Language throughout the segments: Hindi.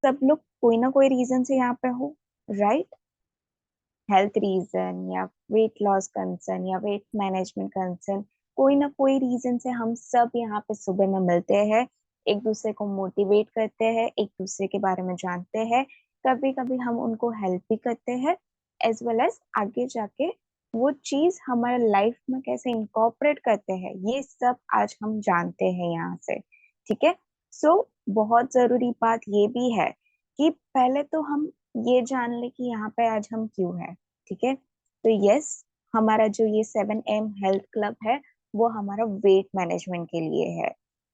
सब लोग कोई ना कोई रीजन से यहाँ पे हो, राइट? हेल्थ रीजन या वेट लॉस कंसर्न या वेट मैनेजमेंट कंसर्न, कोई ना कोई रीजन से हम सब यहाँ पे सुबह में मिलते हैं। एक दूसरे को मोटिवेट करते हैं, एक दूसरे के बारे में जानते हैं, कभी कभी हम उनको हेल्प भी करते हैं, एज वेल एज आगे जाके वो चीज हमारे लाइफ में कैसे इंकॉर्पोरेट करते हैं, ये सब आज हम जानते हैं यहाँ से। ठीक है। सो बहुत जरूरी बात ये भी है कि पहले तो हम ये जान ले कि यहाँ पे आज हम क्यों हैं। ठीक है। तो यस, हमारा जो ये 7 AM हेल्थ क्लब है वो हमारा वेट मैनेजमेंट के लिए है।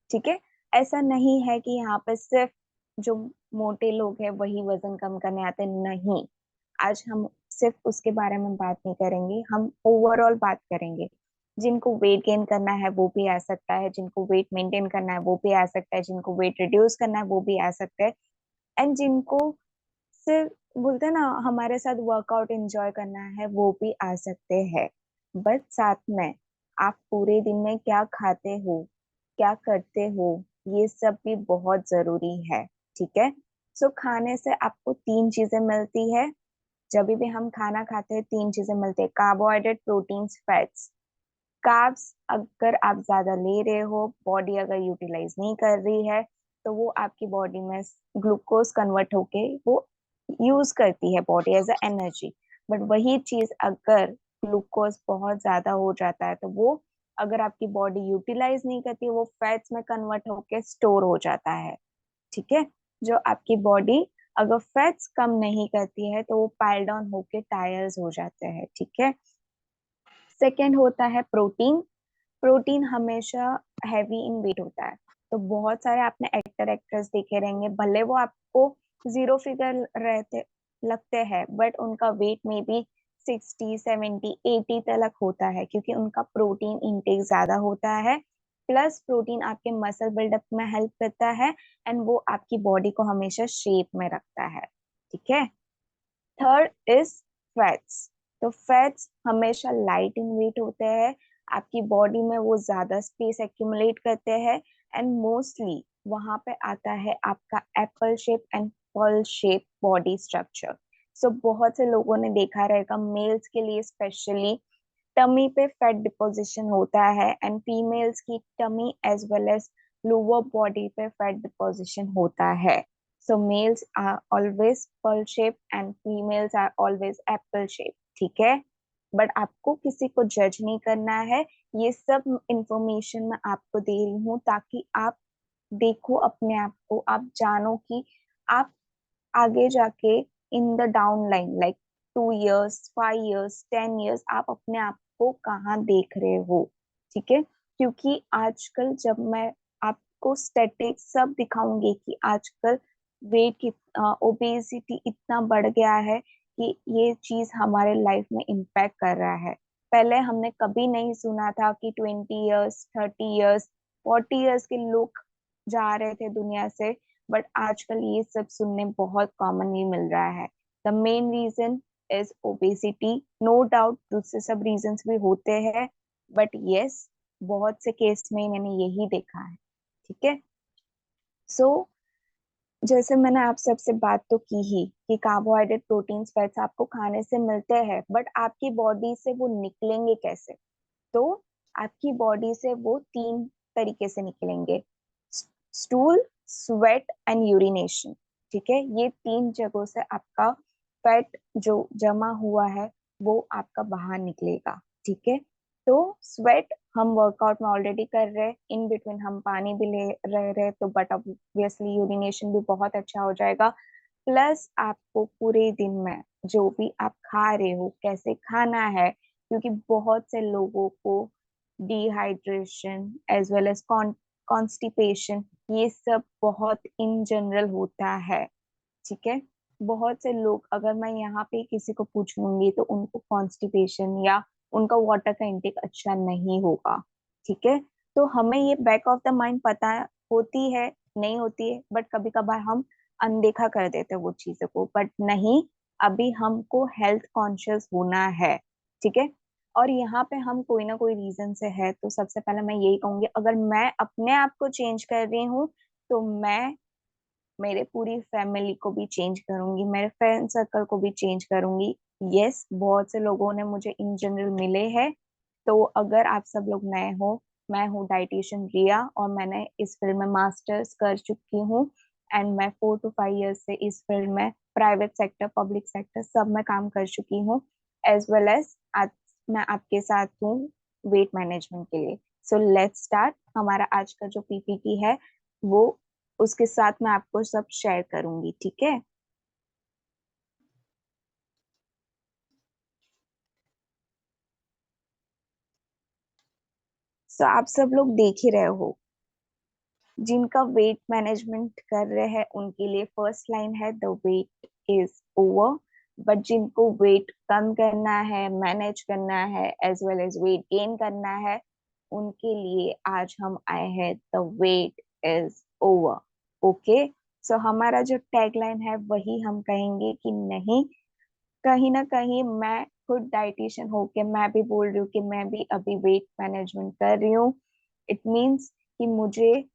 ठीक है। ऐसा नहीं है कि यहाँ पे सिर्फ जो मोटे लोग हैं वही वजन कम करने आते हैं, नहीं। आज हम सिर्फ उसके बारे में बात नहीं करेंगे, हम ओवरऑल बात करेंगे। जिनको वेट गेन करना है वो भी आ सकता है, जिनको वेट मेंटेन करना है वो भी आ सकता है, जिनको वेट रिड्यूस करना है वो भी आ सकता है, एंड जिनको सिर्फ बोलते हैं ना हमारे साथ वर्कआउट एंजॉय करना है वो भी आ सकते हैं। बट साथ में आप पूरे दिन में क्या खाते हो, क्या करते हो, ये सब भी बहुत जरूरी है। ठीक है। सो खाने से आपको तीन चीजें मिलती है। जब भी हम खाना खाते हैं तीन चीजें मिलती है: कार्बोहाइड्रेट, प्रोटीन्स, फैट्स। कार्ब्स अगर आप ज्यादा ले रहे हो, बॉडी अगर यूटिलाइज नहीं कर रही है, तो वो आपकी बॉडी में ग्लूकोज कन्वर्ट होके वो यूज करती है body as a energy. But वही चीज अगर ग्लूकोज बहुत ज्यादा हो जाता है तो वो अगर आपकी बॉडी यूटिलाइज नहीं करती, वो फैट्स में कन्वर्ट होके स्टोर हो जाता है। ठीक है। जो आपकी बॉडी अगर फैट्स कम नहीं करती है तो वो पाइल डाउन होके टायर्स हो जाते हैं। ठीक है। सेकेंड होता है प्रोटीन। प्रोटीन हमेशा हैवी इन वेट होता है। तो बहुत सारे आपने एक्टर एक्ट्रेस देखे रहेंगे, भले वो आपको जीरो फिगर रहते लगते हैं, बट उनका वेट में भी 60, 70, 80 तक होता है, क्योंकि उनका प्रोटीन इंटेक ज्यादा होता है। प्लस प्रोटीन आपके मसल बिल्डअप में हेल्प करता है, एंड वो आपकी बॉडी को हमेशा शेप में रखता है। ठीक है। Third is fats. तो फैट्स हमेशा लाइट इन वेट होते हैं, आपकी बॉडी में वो ज्यादा स्पेस एक्यूमुलेट करते हैं, एंड मोस्टली वहां पे आता है आपका apple shape and pearl shape body structure. So बहुत से लोगों ने देखा रहेगा, मेल्स के लिए स्पेशली टमी पे फैट डिपोजिशन होता है, एंड फीमेल्स की tummy as well as lower body पे फैट डिपोजिशन होता है। So males are always pearl shape and females are always apple shape. ठीक है। बट आपको किसी को जज नहीं करना है, ये सब इंफॉर्मेशन मैं आपको दे रही हूँ ताकि आप देखो अपने आप को, आप जानो कि आप आगे जाके in the down line like 2 years, 5 years, 10 years आप अपने आप को कहाँ देख रहे हो। ठीक है। क्योंकि आजकल जब मैं आपको स्टैटिक सब दिखाऊंगी कि आजकल वेट की ओबेसिटी इतना बढ़ गया है कि ये चीज हमारे लाइफ में इम्पैक्ट कर रहा है। पहले हमने कभी नहीं सुना था कि 20 इयर्स, 30 इयर्स, 40 इयर्स के लोग जा रहे थे दुनिया से, बट आजकल ये सब सुनने बहुत कॉमनली मिल रहा है। The main reason is obesity. No doubt दूसरे सब रीजंस भी होते हैं, बट यस, बहुत से केस में मैंने यही देखा है। ठीक है। सो जैसे मैंने आप सबसे बात तो की ही कि कार्बोहाइड्रेट, प्रोटीन्स, फैट्स आपको खाने से मिलते हैं, बट आपकी बॉडी से वो निकलेंगे कैसे? तो आपकी बॉडी से वो तीन तरीके से निकलेंगे: स्टूल, स्वेट एंड यूरिनेशन। ठीक है। ये तीन जगहों से आपका फैट जो जमा हुआ है वो आपका बाहर निकलेगा। ठीक है। तो स्वेट हम वर्कआउट में ऑलरेडी कर रहे हैं, इन बिटवीन हम पानी भी ले रहे तो बट ऑब्वियसली यूरिनेशन भी बहुत अच्छा हो जाएगा। प्लस आपको पूरे दिन में जो भी आप खा रहे हो कैसे खाना है, क्योंकि बहुत से लोगों को dehydration as well as constipation, ये सब बहुत इन जनरल होता है। ठीक है। बहुत से लोग, अगर मैं यहाँ पे किसी को पूछ लूंगी तो उनको कॉन्स्टिपेशन या उनका वाटर का इंटेक अच्छा नहीं होगा। ठीक है। तो हमें ये बैक ऑफ द माइंड पता होती है, नहीं होती है, बट कभी कभार हम अनदेखा कर देते हैं वो चीजों को, बट नहीं, अभी हमको हेल्थ कॉन्शियस होना है। ठीक है। और यहाँ पे हम कोई ना कोई रीजन से है, तो सबसे पहले मैं यही कहूंगी, अगर मैं अपने आप को चेंज कर रही हूँ तो मैं मेरे पूरी फैमिली को भी चेंज करूंगी, मेरे फ्रेंड सर्कल को भी चेंज करूंगी। यस, बहुत से लोगों ने मुझे इन जनरल मिले हैं। तो अगर आप सब लोग नए हो, मैं हूँ डाइटिशियन रिया और मैंने इस फील्ड में मास्टर्स कर चुकी हूँ। एंड मैं 4 to 5 years से इस फील्ड में प्राइवेट सेक्टर, पब्लिक सेक्टर सब में काम कर चुकी हूँ। एज वेल एज आज मैं आपके साथ हूँ वेट मैनेजमेंट के लिए। So let's start. हमारा आज का जो पीपीटी है वो उसके साथ मैं आपको सब शेयर करूंगी, ठीक है। सो आप सब लोग देख ही रहे हो, जिनका वेट मैनेजमेंट कर रहे हैं उनके लिए फर्स्ट लाइन है the weight is over. But जिनको वेट कम करना है, मैनेज करना है, as well as weight gain करना है, उनके लिए आज हम आए हैं the weight is over. Okay, so हमारा जो टैगलाइन है वही हम कहेंगे कि नहीं, कहीं ना कहीं मैं खुद डाइटिशियन होके मैं भी बोल रही हूँ कि मैं भी अभी वेट मैनेजमेंट कर रही हूँ। इट मीन्स कि मुझे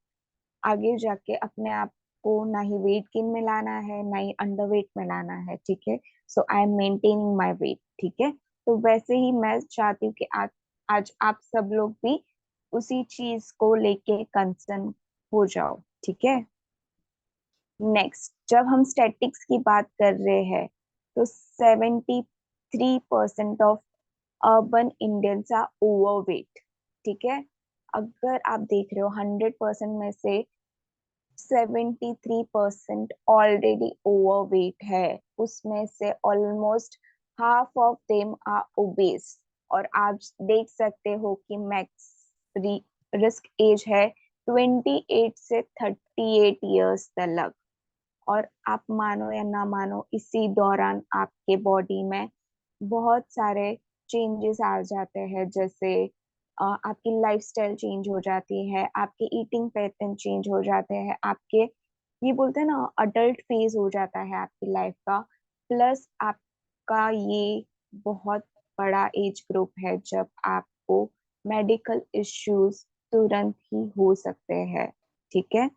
आगे जाके अपने आप को ना ही वेट गेन में लाना है, ना ही अंडर वेट में लाना है, ठीक है। So I am maintaining my weight, ठीक है। तो वैसे ही मैं चाहती हूँ कि आज आप सब लोग भी उसी चीज को लेके कंसर्न हो जाओ, ठीक है। नेक्स्ट, जब हम स्टैटिक्स की बात कर रहे हैं तो 73% of urban Indians are overweight, ठीक है। अगर आप देख रहे हो 100% में से 73% ऑलरेडी ओवरवेट है, उसमें से almost half of them are obese. और आप देख सकते हो कि मैक्स रिस्क एज है 28 से 38 ईयर्स तक। और आप मानो या ना मानो, इसी दौरान आपके बॉडी में बहुत सारे चेंजेस आ जाते हैं, जैसे आपकी लाइफस्टाइल चेंज हो जाती है, आपके ईटिंग पैटर्न चेंज हो जाते हैं, आपके ये बोलते हैं ना अडल्ट फेज हो जाता है आपकी लाइफ का। प्लस आपका ये बहुत बड़ा एज ग्रुप है जब आपको मेडिकल इश्यूज तुरंत ही हो सकते हैं, ठीक है।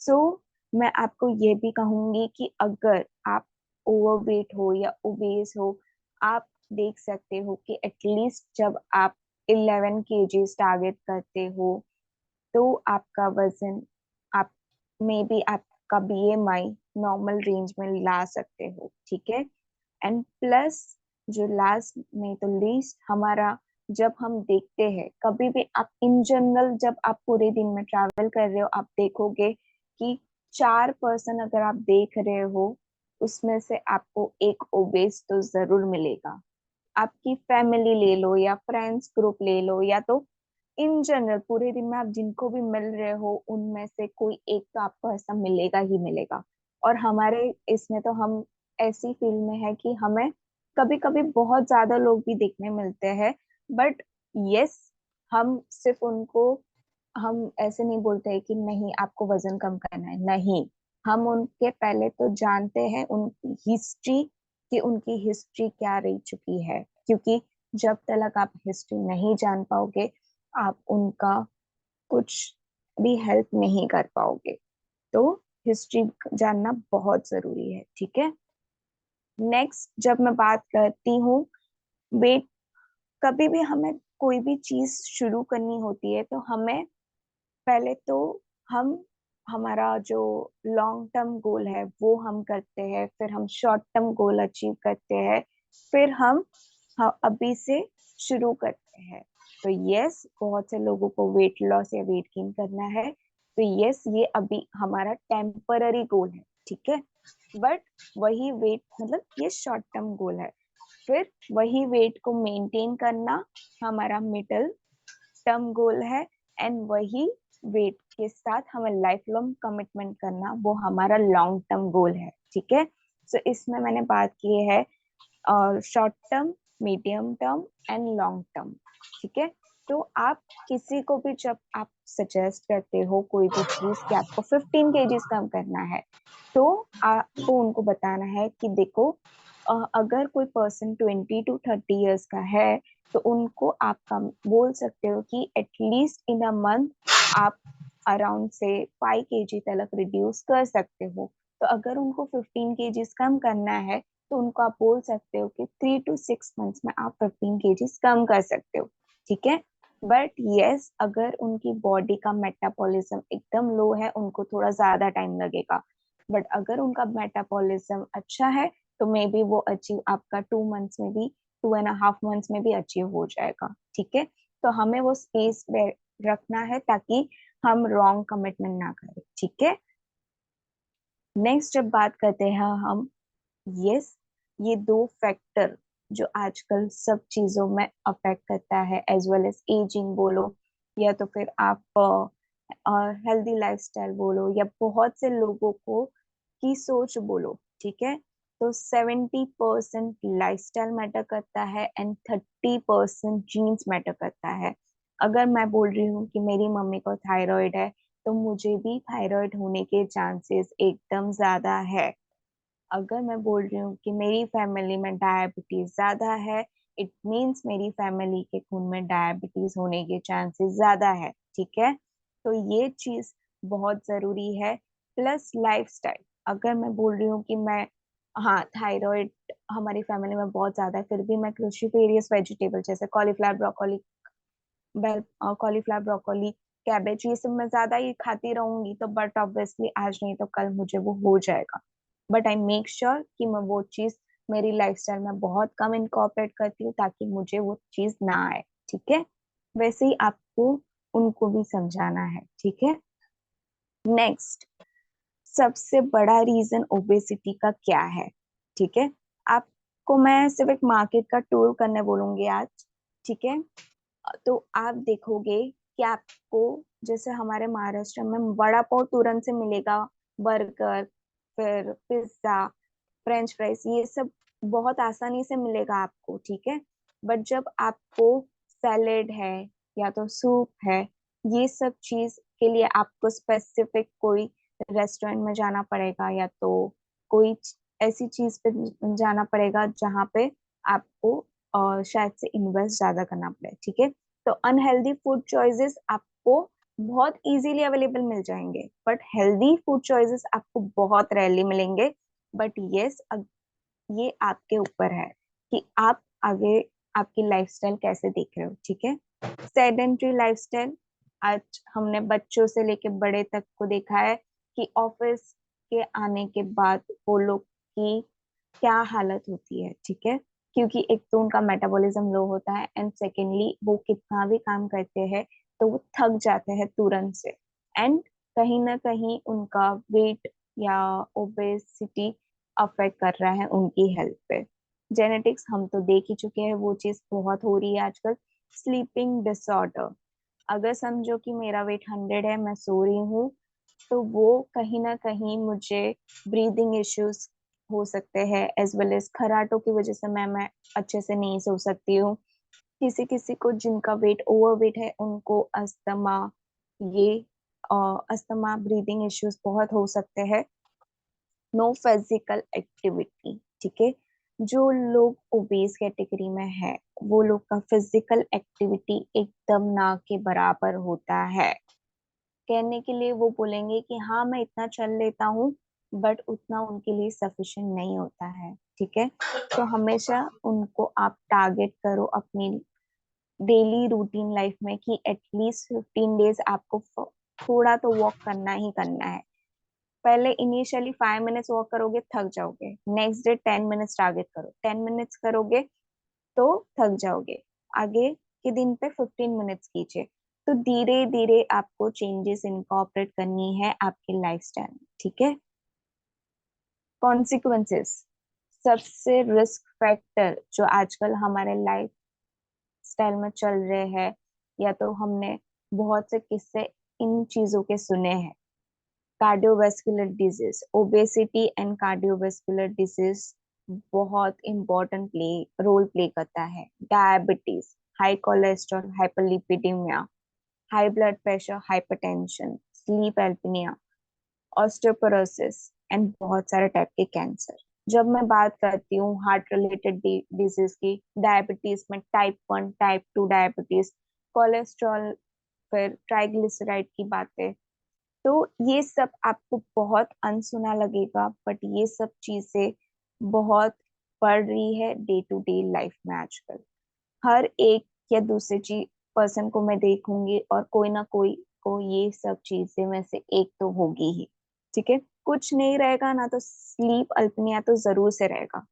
सो मैं आपको ये भी कहूंगी कि अगर आप ओवरवेट हो या ओबेस हो, आप देख सकते हो कि एटलीस्ट जब आप 11 kgs टारगेट करते हो तो आपका वजन, आप मे बी आपका बीएमआई नॉर्मल रेंज में ला सकते हो, ठीक है। एंड प्लस जो लास्ट नहीं तो लीस्ट हमारा, जब हम देखते हैं कभी भी आप इन जनरल जब आप पूरे दिन में ट्रैवल कर रहे हो, आप देखोगे कि 4 पर्सन अगर आप देख रहे हो, उसमें से आपको एक ओबेस तो जरूर मिलेगा। आपकी फैमिली ले लो या फ्रेंड्स ग्रुप ले लो, या तो इन जनरल पूरे दिन में आप जिनको भी मिल रहे हो उनमें से कोई एक तो आपको ऐसा मिलेगा ही मिलेगा। और हमारे इसमें तो हम ऐसी फील्ड में है कि हमें कभी कभी बहुत ज्यादा लोग भी देखने मिलते हैं। बट यस, हम सिर्फ उनको, हम ऐसे नहीं बोलते हैं कि नहीं आपको वजन कम करना है, नहीं। हम उनके पहले तो जानते हैं उनकी हिस्ट्री, कि उनकी हिस्ट्री क्या रह चुकी है, क्योंकि जब तक आप हिस्ट्री नहीं जान पाओगे, आप उनका कुछ भी हेल्प नहीं कर पाओगे। तो हिस्ट्री जानना बहुत जरूरी है, ठीक है। नेक्स्ट, जब मैं बात करती हूँ वेट, कभी भी हमें कोई भी चीज शुरू करनी होती है तो हमें पहले तो हम हमारा जो लॉन्ग टर्म गोल है वो हम करते हैं, फिर हम शॉर्ट टर्म गोल अचीव करते हैं, फिर हम अभी से शुरू करते हैं। तो यस, बहुत से लोगों को वेट लॉस या वेट गेन करना है, तो यस ये अभी हमारा टेम्पररी गोल है, ठीक है। बट वही वेट मतलब ये शॉर्ट टर्म गोल है, फिर वही वेट को मेंटेन करना हमारा मिडल टर्म गोल है। एंड वही वेट के साथ हमें लाइफ लॉन्ग कमिटमेंट करना वो हमारा लॉन्ग टर्म गोल है, ठीक है। सो इसमें मैंने बात की है short term, medium term and long term, ठीक है। तो आप किसी को भी जब आप सजेस्ट करते हो कोई भी चीज कि आपको 15 kgs कम करना है, तो आपको उनको बताना है कि देखो, अगर कोई पर्सन 20 to 30 years का है, तो उनको आप कम बोल सकते हो कि एटलीस्ट इन अ मंथ आप अराउंड से 5 kg तक रिड्यूस कर सकते हो। तो अगर उनको 15 kgs कम करना है तो उनको आप बोल सकते हो कि 3 to 6 months में आप 15 kgs कम कर सकते हो, ठीक है। बट यस, अगर उनकी बॉडी का मेटाबॉलिज्म एकदम लो है, उनको थोड़ा ज्यादा टाइम लगेगा। बट अगर उनका मेटाबॉलिज्म अच्छा है तो मे बी वो अचीव आपका 2 months में भी, 2.5 months में भी अचीव हो जाएगा, ठीक है। तो हमें वो स्पेस रखना है ताकि हम रॉन्ग कमिटमेंट ना करें, ठीक है। नेक्स्ट जब बात करते हैं हम, यस, ये दो फैक्टर जो आजकल सब चीजों में अफेक्ट करता है, एज वेल एज एजिंग बोलो या तो फिर आप हेल्दी लाइफस्टाइल बोलो या बहुत से लोगों को की सोच बोलो, ठीक है। तो 70% लाइफस्टाइल मैटर करता है एंड 30% जीन्स मैटर करता है। अगर मैं बोल रही हूँ कि मेरी मम्मी को थायराइड है तो मुझे भी थायराइड होने के चांसेस एकदम ज्यादा है। अगर मैं बोल रही हूँ कि मेरी फैमिली में डायबिटीज ज्यादा है, इट मीन्स मेरी फैमिली के खून में डायबिटीज होने के चांसेस ज्यादा है, ठीक है। तो ये चीज बहुत जरूरी है। प्लस लाइफस्टाइल, अगर मैं बोल रही हूँ कि मैं, हाँ, थायराइड हमारी फैमिली में बहुत ज्यादा है, फिर भी मैं क्रूसीफेरियस वेजिटेबल जैसे कॉलीफ्लावर, ब्रोकोली, बेल, कॉलीफ्लावर, ब्रोकोली, कैबेज, ये सब मैं ज्यादा ही खाती रहूंगी तो बट ऑब्वियसली आज नहीं तो कल मुझे वो हो जाएगा। बट आई मेक श्योर कि मैं वो चीज मेरी लाइफस्टाइल में बहुत कम इनकॉर्पोरेट करती हूँ ताकि मुझे वो चीज ना आए, ठीक है। वैसे ही आपको उनको भी समझाना है, ठीक है। नेक्स्ट, सबसे बड़ा रीजन ओबेसिटी का क्या है, ठीक है। आपको मैं सिर्फ एक मार्केट का टूर करने बोलूंगी आज, ठीक है। तो आप देखोगे कि आपको, जैसे हमारे महाराष्ट्र में वड़ा पाव तुरंत से मिलेगा, बर्गर, फिर पिज्जा, फ्रेंच फ्राइज, ये सब बहुत आसानी से मिलेगा आपको, ठीक है। बट जब आपको सैलेड है या तो सूप है, ये सब चीज के लिए आपको स्पेसिफिक कोई रेस्टोरेंट में जाना पड़ेगा या तो कोई ऐसी चीज पे जाना पड़ेगा जहाँ पे आपको शायद से इन्वेस्ट ज्यादा करना पड़े, ठीक है। तो अनहेल्दी फूड चॉइसेस आपको बहुत इजीली अवेलेबल मिल जाएंगे, बट हेल्दी फूड चॉइसेस आपको बहुत रेयरली मिलेंगे। बट यस, ये आपके ऊपर है कि आप आगे आपकी लाइफस्टाइल कैसे देख रहे हो, ठीक है। सेडेंट्री लाइफस्टाइल, आज हमने बच्चों से लेके बड़े तक को देखा है कि ऑफिस के आने के बाद वो लोग की क्या हालत होती है, ठीक है। क्योंकि एक तो उनका मेटाबॉलिज्म लो होता है एंड सेकेंडली वो कितना भी काम करते हैं तो वो थक जाते हैं तुरंत से, एंड कहीं ना कहीं उनका वेट या ओबेसिटी अफेक्ट कर रहा है उनकी हेल्थ पे। जेनेटिक्स हम तो देख ही चुके हैं, वो चीज बहुत हो रही है आजकल। स्लीपिंग डिसऑर्डर, अगर समझो कि मेरा वेट 100 है, मैं सो रही हूँ, तो वो कहीं ना कहीं मुझे ब्रीदिंग इश्यूज हो सकते हैं, एज वेल एज खराटों की वजह से मैं अच्छे से नहीं सो सकती हूँ। किसी किसी को जिनका वेट ओवर वेट है उनको अस्थमा, ये अस्थमा, ब्रीदिंग इश्यूज बहुत हो सकते हैं। नो फिजिकल एक्टिविटी, ठीक है। जो लोग ओबेस कैटेगरी में है वो लोग का फिजिकल एक्टिविटी एकदम ना के बराबर होता है। कहने के लिए वो बोलेंगे कि हाँ मैं इतना चल लेता हूँ, बट उतना उनके लिए सफिशिएंट नहीं होता है, ठीक है। तो हमेशा उनको आप टारगेट करो अपनी डेली रूटीन लाइफ में कि एटलीस्ट 15 डेज आपको थोड़ा तो वॉक करना ही करना है। पहले इनिशियली 5 मिनट्स वॉक करोगे थक जाओगे, नेक्स्ट डे 10 मिनट्स टारगेट करो, 10 मिनट्स करोगे तो थक जाओगे, आगे के दिन पे 15 मिनट्स कीजिए। तो धीरे धीरे आपको चेंजेस इनकॉर्पोरेट करनी है आपके लाइफस्टाइल में, ठीक है। कॉन्सिक्वेंसेस, सबसे रिस्क फैक्टर जो आजकल हमारे लाइफ स्टाइल में चल रहे हैं या तो हमने बहुत से किस्से इन चीजों के सुने हैं। Cardiovascular disease, obesity and cardiovascular disease बहुत इंपॉर्टेंट रोल प्ले करता है। Diabetes, high cholesterol, hyperlipidemia, high blood pressure, hypertension, sleep apnea, osteoporosis and बहुत सारे टाइप के कैंसर। जब मैं बात करती हूँ हार्ट रिलेटेड डिजीज की, डायबिटीज में टाइप 1, टाइप 2 डायबिटीज, कोलेस्ट्रॉल, फिर ट्राइग्लिसराइड की बातें, तो ये सब आपको बहुत अनसुना लगेगा, बट ये सब चीजें बहुत बढ़ रही है डे टू डे लाइफ में आजकल। हर एक या दूसरे चीज पर्सन को मैं देखूंगी और कोई ना कोई को ये सब चीजें में से एक तो होगी ही। ठीक है, कुछ नहीं रहेगा ना, तो स्लीप अल्पनिया तो जरूर से रहेगा।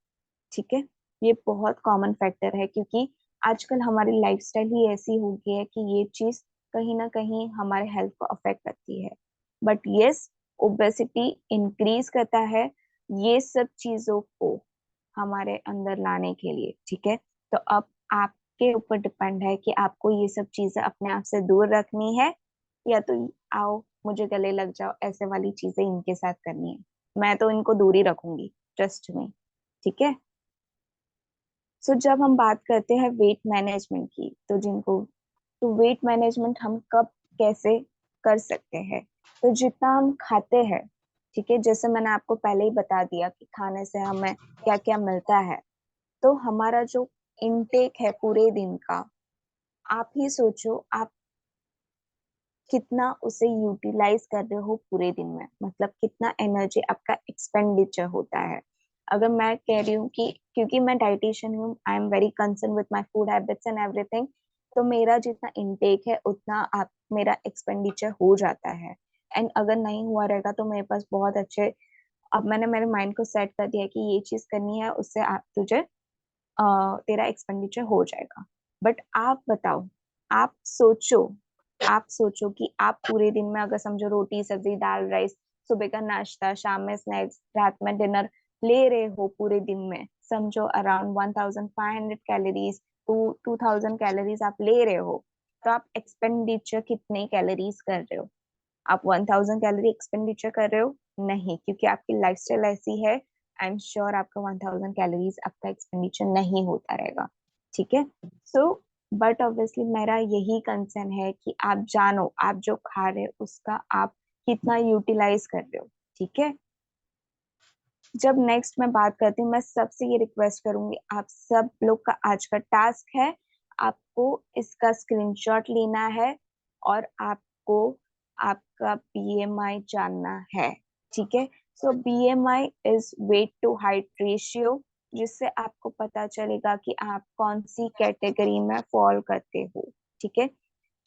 ठीक है, ये बहुत कॉमन फैक्टर है, क्योंकि आजकल हमारी लाइफस्टाइल ही ऐसी हो गई है कि ये चीज कहीं ना कहीं हमारे हेल्थ को अफेक्ट करती है। बट यस, ओबेसिटी इंक्रीज करता है ये सब चीजों को हमारे अंदर लाने के लिए। ठीक है, तो अब आपके ऊपर डिपेंड है कि आपको ये सब चीजें अपने आप से दूर रखनी है, या तो आओ मुझे गले लग जाओ ऐसे वाली चीजें इनके साथ करनी है। मैं तो इनको दूर ही रखूंगी, ट्रस्ट में। ठीक है, सो जब हम बात करते हैं वेट मैनेजमेंट की, तो वेट मैनेजमेंट हम कब कैसे कर सकते हैं? तो जितना हम खाते हैं, ठीक है, जैसे मैंने आपको पहले ही बता दिया कि खाने से हमें क्या क्या मिलता है। तो हमारा जो इनटेक है पूरे दिन का, आप ही सोचो आप कितना उसे यूटिलाइज कर रहे हो पूरे दिन में, मतलब कितना एनर्जी आपका एक्सपेंडिचर होता है। अगर मैं कह रही हूँ कि क्योंकि मैं डाइटिशियन हूँ, I am very concern with my food habits and everything, तो मेरा जितना इनटेक है उतना आप मेरा एक्सपेंडिचर हो जाता है। एंड अगर नहीं हुआ रहेगा तो मेरे पास बहुत अच्छे, अब मैंने मेरे माइंड को सेट कर दिया कि ये चीज करनी है, उससे आप तुझे तेरा एक्सपेंडिचर हो जाएगा। बट आप बताओ, आप सोचो आप सोचो कि आप पूरे दिन में अगर समझो रोटी सब्जी दाल राइस, सुबह का नाश्ता, शाम में स्नैक्स, रात में डिनर ले रहे हो पूरे दिन में, समझो अराउंड 1500 कैलोरीज टू 2000 कैलोरीज आप ले रहे हो, तो आप एक्सपेंडिचर कितने कैलोरीज कर रहे हो? आप 1000 कैलोरी एक्सपेंडिचर कर रहे हो? नहीं, क्योंकि आपकी लाइफस्टाइल ऐसी है। आई एम श्योर आपका 1000 कैलोरीज आपका एक्सपेंडिचर नहीं होता रहेगा। ठीक है, सो बट ऑब्वियसली मेरा यही कंसर्न है कि आप जानो आप जो खा रहे हो उसका आप कितना यूटिलाइज कर रहे हो। ठीक है, जब नेक्स्ट मैं बात करती हूँ, मैं सबसे ये रिक्वेस्ट करूंगी, आप सब लोग का आज का टास्क है, आपको इसका स्क्रीनशॉट लेना है और आपको आपका बीएमआई जानना है। ठीक है, so BMI is weight to height ratio, जिससे आपको पता चलेगा कि आप कौन सी कैटेगरी में फॉल करते हो। ठीक है,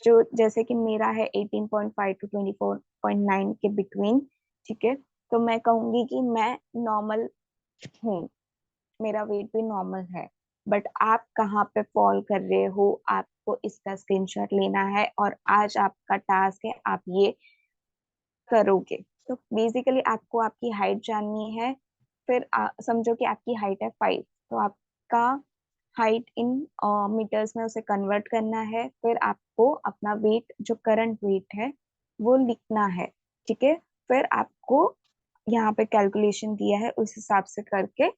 जो जैसे कि मेरा है 18.5 टू 24.9 के बिटवीन। ठीक है, तो मैं कहूंगी कि मैं नॉर्मल हूँ, मेरा वेट भी नॉर्मल है। बट आप कहाँ पे फॉल कर रहे हो, आपको इसका स्क्रीनशॉट लेना है और आज आपका टास्क है, आप ये करोगे। तो बेसिकली आपको आपकी हाइट जाननी है, फिर समझो कि आपकी हाइट है 5, तो आपका हाइट इन मीटर्स में उसे कन्वर्ट करना है, फिर आपको अपना वेट जो करंट वेट है वो लिखना है। ठीक है, फिर आपको यहाँ पे कैलकुलेशन दिया है, उस हिसाब से करके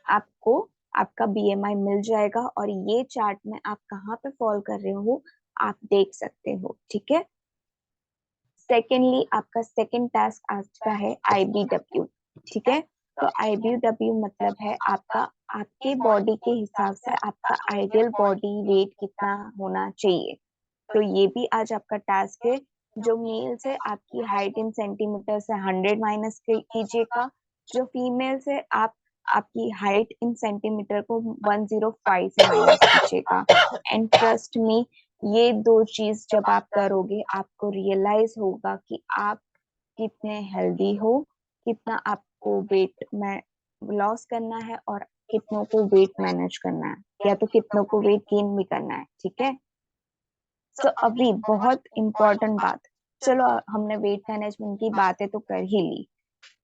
आपको आपका बीएमआई मिल जाएगा, और ये चार्ट में आप कहाँ पे फॉल कर रहे हो आप देख सकते हो। ठीक है, सेकेंडली आपका सेकेंड टास्क आज का है आईबीडब्ल्यू। ठीक है, तो आईबीडब्ल्यू मतलब है आपका आपके बॉडी के हिसाब से आपका आइडियल बॉडी वेट कितना होना चाहिए। तो ये भी आज आपका टास्क है। जो मेल्स है आपकी हाइट इन सेंटीमीटर से 100 माइनस कीजिएगा, जो फीमेल से आप आपकी हाइट इन सेंटीमीटर को 105 से माइनस कीजिएगा। एंड ट्रस्ट मी, ये दो चीज जब आप करोगे आपको रियलाइज होगा कि आप कितने हेल्दी हो, कितना आपको वेट में लॉस करना है और कितनों को वेट मैनेज करना है, या तो कितनों को वेट गेन भी करना है। ठीक है, सो अभी बहुत इम्पोर्टेंट बात, चलो हमने वेट मैनेजमेंट की बातें तो कर ही ली,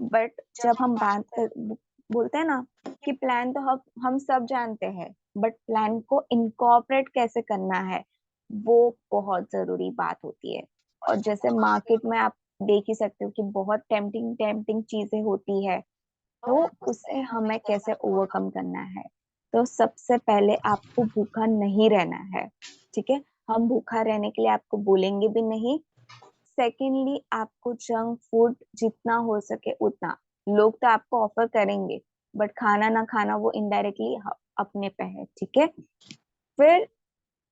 बट जब हम बात कर बोलते हैं ना कि प्लान तो हम सब जानते हैं, बट प्लान को इनकॉर्पोरेट कैसे करना है वो बहुत जरूरी बात होती है। और जैसे मार्केट में आप देख ही सकते हो कि बहुत टेम्पटिंग टेम्पटिंग चीजें होती है, तो उसे हमें कैसे ओवरकम करना है? तो सबसे पहले आपको भूखा नहीं रहना है। ठीक है, हम भूखा रहने के लिए आपको बोलेंगे भी नहीं। सेकेंडली आपको जंक फूड जितना हो सके उतना, लोग तो आपको ऑफर करेंगे, बट खाना ना खाना वो इनडायरेक्टली अपने पे है। ठीक है, फिर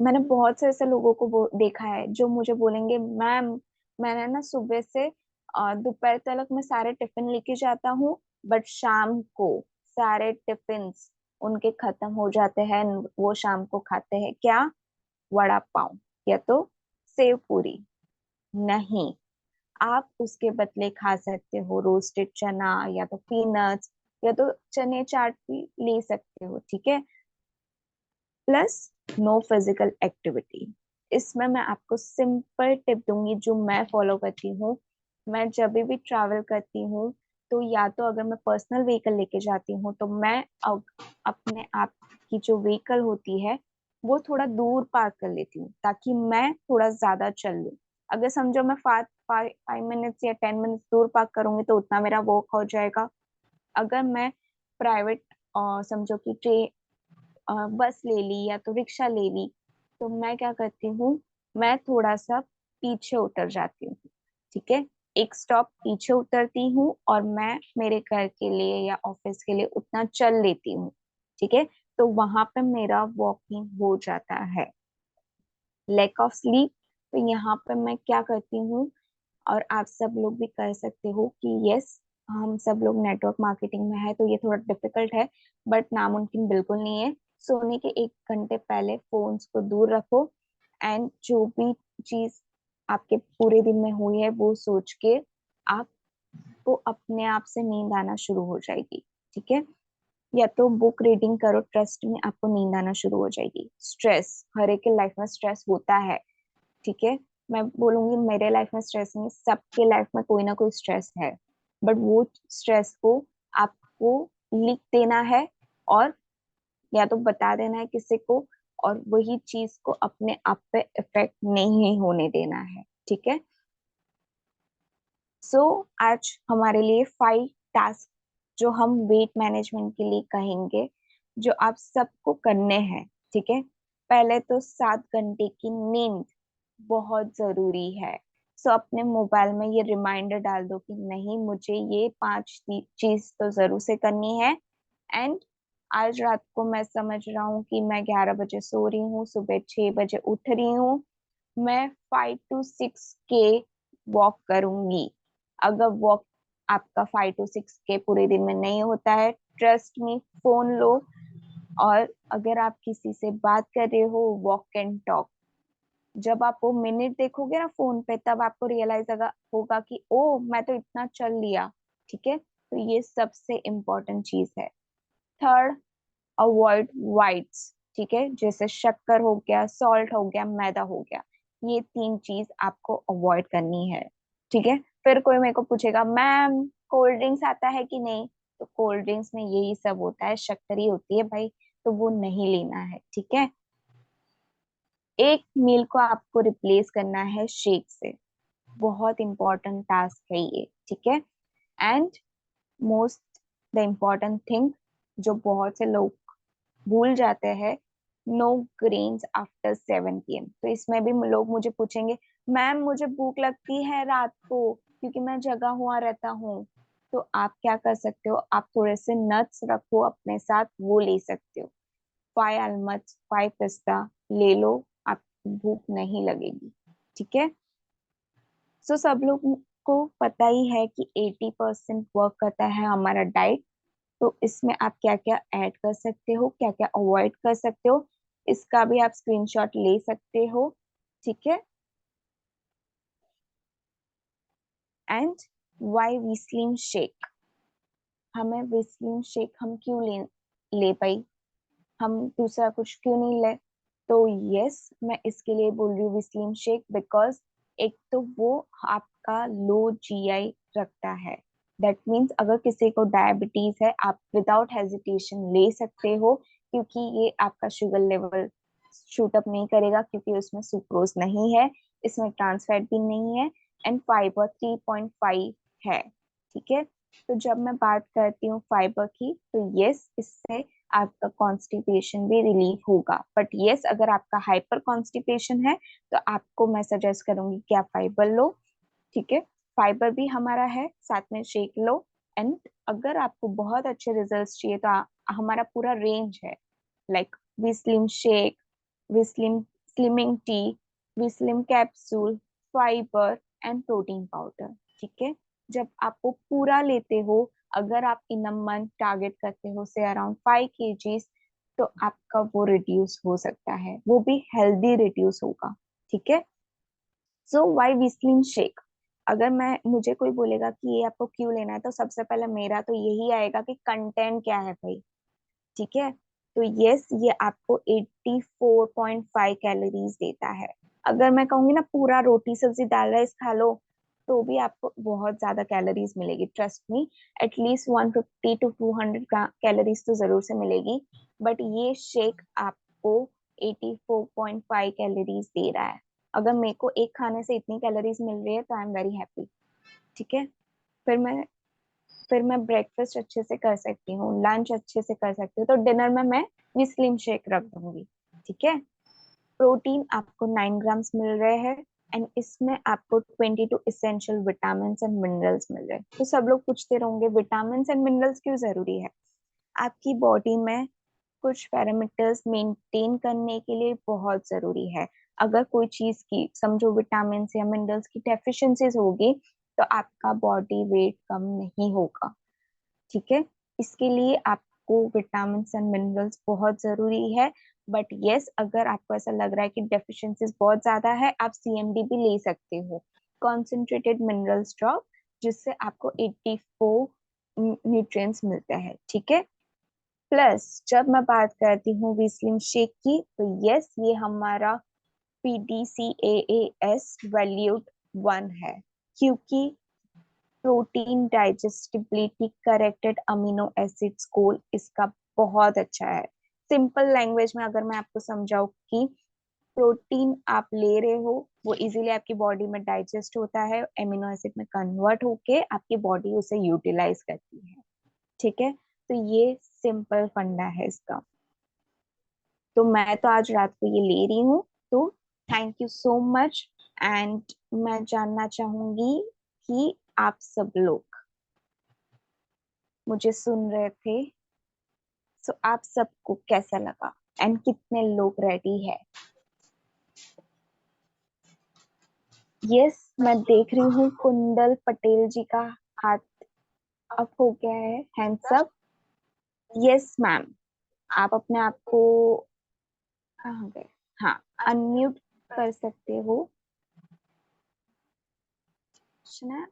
मैंने बहुत से ऐसे लोगों को देखा है जो मुझे बोलेंगे मैम मैंने ना सुबह से दोपहर तक मैं सारे टिफिन लेके जाता हूँ, बट शाम को सारे टिफिन उनके खत्म हो जाते हैं। वो शाम को खाते हैं क्या? वड़ा पाव या तो सेव पूरी। नहीं, आप उसके बदले खा सकते हो रोस्टेड चना या तो पीनट्स या तो चने चाट भी ले सकते हो, ठीक है। Plus no physical activity. इसमें मैं आपको सिंपल टिप दूंगी जो मैं फॉलो करती हूँ। मैं जब भी ट्रैवल करती हूँ, तो या तो अगर मैं पर्सनल व्हीकल लेके जाती हूँ तो मैं अपने आप की जो व्हीकल होती है वो थोड़ा दूर पार्क कर लेती हूँ, ताकि मैं थोड़ा ज्यादा चल लूँ। अगर समझो मैं 5 मिनट्स या 10 मिनट्स दूर पार्क करूंगी तो उतना मेरा वॉक हो जाएगा। अगर मैं प्राइवेट समझो कि बस ले ली या तो रिक्शा ले ली, तो मैं क्या करती हूँ, मैं थोड़ा सा पीछे उतर जाती हूँ, ठीक है। एक स्टॉप पीछे उतरती हूँ और मैं मेरे घर के लिए या ऑफिस के लिए उतना चल लेती हूँ, ठीक है। तो वहां पे मेरा वॉकिंग हो जाता है। लैक ऑफ स्लीप, तो यहाँ पे मैं क्या करती हूँ, और आप सब लोग भी कर सकते हो कि यस, हम सब लोग नेटवर्क मार्केटिंग में है तो ये थोड़ा डिफिकल्ट है, बट नामुमकिन बिल्कुल नहीं है। सोने के 1 घंटे पहले फोन्स को दूर रखो, एंड जो भी चीज आपके पूरे दिन में हुई है वो सोच के आपको अपने आप से नींद आना शुरू हो जाएगी, ठीक है। या तो बुक रीडिंग करो, ट्रस्ट में आपको नींद आना शुरू हो जाएगी। स्ट्रेस, हर एक के लाइफ में स्ट्रेस होता है, ठीक है। मैं बोलूंगी मेरे लाइफ में स्ट्रेस नहीं, सबके लाइफ में कोई ना कोई स्ट्रेस है, बट वो स्ट्रेस को आपको लिख देना है, और या तो बता देना है किसी को, और वही चीज को अपने आप पे इफेक्ट नहीं होने देना है, ठीक है। सो आज हमारे लिए 5 टास्क जो हम वेट मैनेजमेंट के लिए कहेंगे, जो आप सबको करने हैं, ठीक है। पहले तो 7 घंटे की नींद बहुत जरूरी है। सो अपने मोबाइल में ये रिमाइंडर डाल दो कि नहीं, मुझे ये 5 चीज तो जरूर से करनी है। एंड आज रात को मैं समझ रहा हूँ कि मैं 11 बजे सो रही हूँ, सुबह 6 बजे उठ रही हूँ, मैं 5 to 6 के वॉक करूंगी। अगर वॉक आपका 5 to 6 के पूरे दिन में नहीं होता है, ट्रस्ट मी, फोन लो, और अगर आप किसी से बात कर रहे हो, वॉक एंड टॉक। जब आप वो मिनट देखोगे ना फोन पे, तब आपको रियलाइज होगा कि ओ, मैं तो इतना चल लिया, ठीक है। तो ये सबसे इम्पोर्टेंट चीज है। थर्ड, अवॉइड वाइट्स, ठीक है, जैसे शक्कर हो गया, सॉल्ट हो गया, मैदा हो गया। ये 3 चीज आपको अवॉइड करनी है, ठीक है। फिर कोई मेरे को पूछेगा मैम कोल्ड ड्रिंक्स आता है कि नहीं, तो कोल्ड ड्रिंक्स में यही सब होता है, शक्कर ही होती है भाई, तो वो नहीं लेना है, ठीक है। एक मील को आपको रिप्लेस करना है शेक से। बहुत इंपॉर्टेंट टास्क है ये, ठीक है। And most the important thing जो बहुत से लोग भूल जाते हैं, नो ग्रेन्स आफ्टर 7 PM। तो इसमें भी लोग मुझे पूछेंगे मैम मुझे भूख लगती है रात को क्योंकि मैं जगा हुआ रहता हूँ। तो आप क्या कर सकते हो, आप थोड़े से नट्स रखो अपने साथ, वो ले सकते हो। 5 आलमंड, 5 पिस्ता ले लो, आपको भूख नहीं लगेगी, ठीक है। सो सब लोग को पता ही है कि 80% वर्क करता है हमारा डाइट। तो इसमें आप क्या क्या ऐड कर सकते हो, क्या क्या अवॉइड कर सकते हो, इसका भी आप स्क्रीनशॉट ले सकते हो, ठीक है। एंड वाई विस्लिन शेक, हमें विस्लिन शेक हम क्यों ले पाई, हम दूसरा कुछ क्यों नहीं ले। तो यस, मैं इसके लिए बोल रही हूँ विस्लिन शेक, बिकॉज एक तो वो आपका लो जीआई रखता है। दैट मीन्स अगर किसी को डायबिटीज है, आप विदाउट हेजिटेशन ले सकते हो, क्योंकि ये आपका शुगर लेवल शूट अप नहीं करेगा, क्योंकि उसमें सुक्रोज नहीं है, इसमें ट्रांस फैट भी नहीं है, एंड फाइबर 3.5 है, ठीक है। तो जब मैं बात करती हूँ फाइबर की, तो यस, इससे आपका कॉन्स्टिपेशन भी रिलीफ होगा। बट यस, अगर आपका हाइपर कॉन्स्टिपेशन है तो आपको मैं सजेस्ट करूंगी कि आप फाइबर लो, ठीक है। फाइबर भी हमारा है, साथ में शेक लो। एंड अगर आपको बहुत अच्छे रिजल्ट्स चाहिए तो हमारा पूरा रेंज है, like Vslim shake, Vslim slimming tea, Vslim capsule, fibre and protein powder. ठीक है, जब आप वो पूरा लेते हो, अगर आप इन अ मंथ टारगेट करते हो से अराउंड 5 kgs, तो आपका वो रिड्यूस हो सकता है, वो भी हेल्दी रिड्यूस होगा। ठीक है, सो वाई विस्लिन शेक? अगर मैं मुझे कोई बोलेगा कि ये आपको क्यों लेना है, तो सबसे पहले मेरा तो यही आएगा कि कंटेंट क्या है भाई। ठीक है, तो यस, ये आपको 84.5 कैलोरीज देता है। अगर मैं कहूंगी ना पूरा रोटी सब्जी दाल राइस खा लो, तो भी आपको बहुत ज्यादा कैलोरीज मिलेगी, trust me. At least 150 to 200 calories तो जरूर से मिलेगी, बट ये शेक आपको 84.5 कैलोरीज दे रहा है। अगर मेरे को एक खाने से इतनी कैलोरीज मिल रही है तो आई एम वेरी हैप्पी। ठीक है, फिर मैं फिर मैं ब्रेकफास्ट अच्छे से कर सकती हूँ, लंच अच्छे से कर सकती हूँ, तो डिनर में मैं स्लिम शेक रख दूंगी। ठीक है, प्रोटीन आपको 9 ग्राम्स मिल रहे हैं, एंड इसमें आपको 22 इसेंशियल विटामिन एंड मिनरल्स मिल रहे हैं। तो सब लोग पूछते रहोगे विटामिन एंड मिनरल्स क्यों जरूरी है? आपकी बॉडी में कुछ पैरामीटर्स मेंटेन करने के लिए बहुत जरूरी है। अगर कोई चीज की समझो विटामिन या मिनरल्स की डेफिशिएंसीज होगी, तो आपका बॉडी वेट कम नहीं होगा। ठीक है, इसके लिए आपको विटामिन एंड मिनरल्स बहुत जरूरी है। बट यस, अगर आपको ऐसा लग रहा है कि डेफिशिएंसीज बहुत ज्यादा है, आप सीएमडी भी ले सकते हो, कॉन्सेंट्रेटेड मिनरल्स ड्रॉप, जिससे आपको 84 न्यूट्रिएंट्स मिलते हैं। ठीक है, प्लस जब मैं बात करती हूँ विस्लिन शेक की, तो यस, ये हमारा PDCAAS वैल्यूड 1 है, क्योंकि protein digestibility corrected amino acid score इसका बहुत अच्छा है। सिंपल लैंग्वेज में अगर मैं आपको समझाऊं कि प्रोटीन आप ले रहे हो, वो इजीली आपकी बॉडी में डाइजेस्ट होता है, एमिनो एसिड में कन्वर्ट होके आपकी बॉडी उसे यूटिलाइज करती है। ठीक है, तो ये सिंपल फंडा है इसका। तो मैं तो आज रात को ये ले रही हूँ, तो thank you so much. And मैं जानना चाहूंगी कि आप सब लोग मुझे सुन रहे थे, सो आप सबको कैसा लगा एंड कितने लोग रेडी है? यस, मैं देख रही हूँ कुंदल पटेल जी का हाथ अप हो गया है, हैंड्स अप। यस मैम, आप अपने आप को कहाँ गए? हाँ, अनम्यूट कर सकते हो। सुना?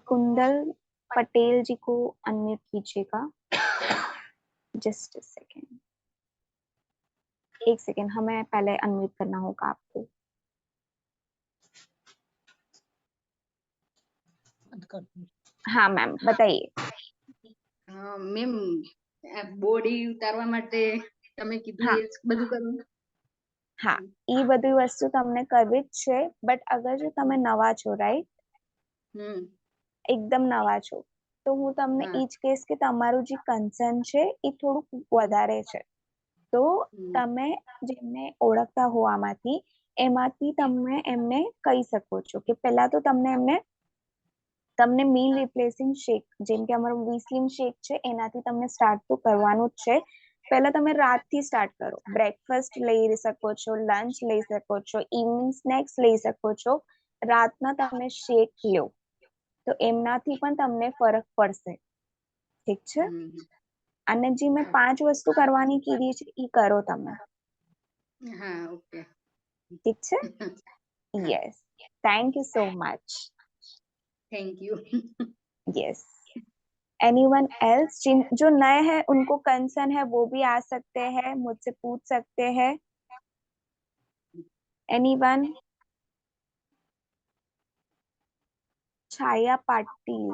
कुंदल पटेल जी को अनम्यूट कीजिएगा। जस्ट सेकेंड, एक सेकेंड, हमें पहले अनम्यूट करना होगा आपको। हाँ मैम, बताइए। મેમ બોડી ઉતારવા માટે તમે કીધું हाँ એ બધું કરવું. હા, એ બધી વસ્તુ તમને કરવી જ છે, બટ અગર જો તમે નવા છો, રાઈટ, હમ એકદમ નવા છો, તો હું તમને હા ઈ જ કહીશ કે તમારું જે કન્સર્ન છે એ થોડુંક વધારે છે, તો હમ તમે જેમને ઓળખતા હો આમાંથી, એમાંથી તમે એમને કહી શકો છો કે પહેલા તો તમને મીલ રિપ્લેસિંગ શેક, જેમ કે અમારું વિસ્લિન શેક છે, એનાથી તમને સ્ટાર્ટ તો કરવાનું જ છે। પહેલા તમે રાતથી સ્ટાર્ટ કરો, બ્રેકફાસ્ટ લઈ શકો છો, લંચ લઈ શકો છો, ઇવનિંગ સ્નેક્સ લઈ શકો છો, રાતના તમે શેક લો, તો એમનાથી પણ તમને ફરક પડશે। ઠીક છે, હમ અને જે મેં 5 વસ્તુ કરવાની કીધી છે એ કરો તમે। હા ઓકે ઠીક છે, હા yes, thank you so much. Thank you yes, anyone else जिन जो नए हैं उनको कंसर्न है वो भी आ सकते हैं, मुझसे पूछ सकते हैं। एनीवन? छाया पाटिल,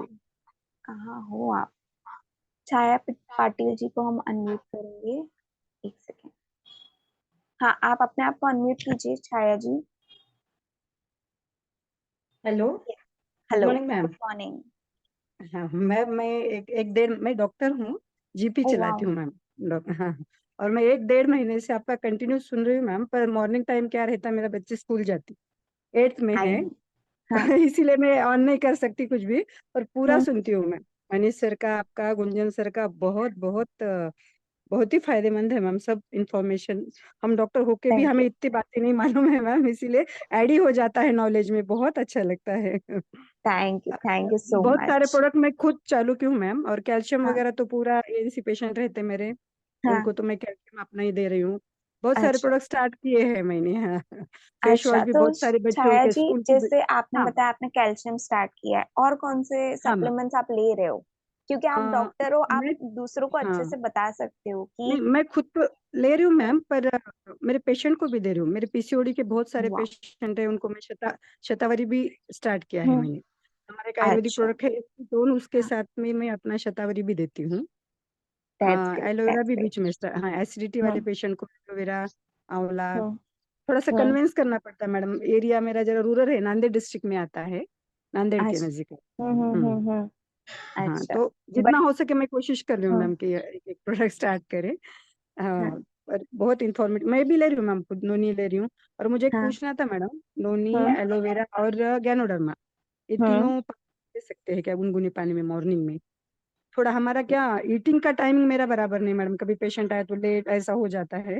कहाँ हो आप? छाया पाटिल जी को हम अनम्यूट करेंगे, एक सेकेंड। हाँ, आप अपने आप को अनम्यूट कीजिए Chhaya ji. Hello. Good hello, morning ma'am. Good morning. हाँ मैम, मैं एक डेढ़ मैं डॉक्टर हूँ, जीपी ओ चलाती वाओ। हूँ मैम। हाँ, और मैं एक डेढ़ महीने से आपका कंटिन्यू सुन रही हूँ मैम, पर मॉर्निंग टाइम क्या रहता है, मेरा बच्चे स्कूल जाती, 8th में आई है। नो। हाँ। इसीलिए मैं ऑन नहीं कर सकती कुछ भी, पर पूरा हम्म। सुनती हूँ मैं। मनीष सर का, आपका, गुंजन सर का बहुत बहुत बहुत ही फायदेमंद है मैम सब इंफॉर्मेशन। हम डॉक्टर होके भी थैंक हमें यू इतनी बातें नहीं मालूम है मैम, इसीलिए ऐड ही हो जाता है नॉलेज में, बहुत अच्छा लगता है। थैंक यू सो बहुत सारे मच। प्रोडक्ट मैं खुद चालू की हूँ मैम, और कैल्शियम हाँ वगैरह तो पूरा एनसी पेशेंट रहते मेरे, हाँ। उनको तो मैं कैल्शियम अपना ही दे रही हूँ। बहुत सारे अच्छा प्रोडक्ट स्टार्ट किए हैं मैंने, हाँ। फेस अच्छा, वॉश भी तो बहुत सारे बच्चों छाया के जी, स्कूल की जैसे आपने हाँ बताया आपने कैल्शियम स्टार्ट किया है, और कौन से हाँ मैम। सप्लीमेंट्स आप ले रहे हो? क्योंकि आप डॉक्टर हो, आप मैं दूसरों को अच्छे हाँ से बता सकते हो नहीं, कि मैं खुद तो ले रही हूँ हम्म, मैम, पर मेरे पेशेंट को भी दे रही हूँ। मेरे पीसीओडी के बहुत सारे वाह। पेशेंट है, उनको मैं शतावरी भी स्टार्ट किया है हम्म। मैंने। हमारा एक आयुर्वेदिक अच्छा। प्रोडक्ट है तो उसके हाँ, साथ में मैं अपना शतावरी भी देती हूँ। दैट्स ग्रेट, एलोवेरा दैट्स भी ग्रेट। बीच में हाँ, एसिडिटी वाले हम्म पेशेंट को एलोवेरा, आंवला, हम्म थोड़ा सा हम्म कन्विंस करना पड़ता है मैडम। एरिया मेरा जरा रूरल है, नांदेड़ डिस्ट्रिक्ट में आता है, नांदेड़ के अच्छा। नजदीक है। हम्म। हाँ, अच्छा। तो बट जितना हो सके मैं कोशिश कर रही हूँ हम्म मैम कि एक एक प्रोडक्ट स्टार्ट करें। हाँ हाँ, पर बहुत इन्फॉर्मेटिव, मैं भी ले रही हूँ मैम, खुद नोनी ले रही हूँ। और मुझे एक हाँ। पूछना था मैडम, नोनी, हम्म एलोवेरा और गैनोडर्मा, ये हम्म तीनों ले सकते हैं क्या गुनगुने पानी में मॉर्निंग में? थोड़ा हमारा क्या ईटिंग का टाइमिंग मेरा बराबर नहीं मैडम, कभी पेशेंट आए तो लेट ऐसा हो जाता है।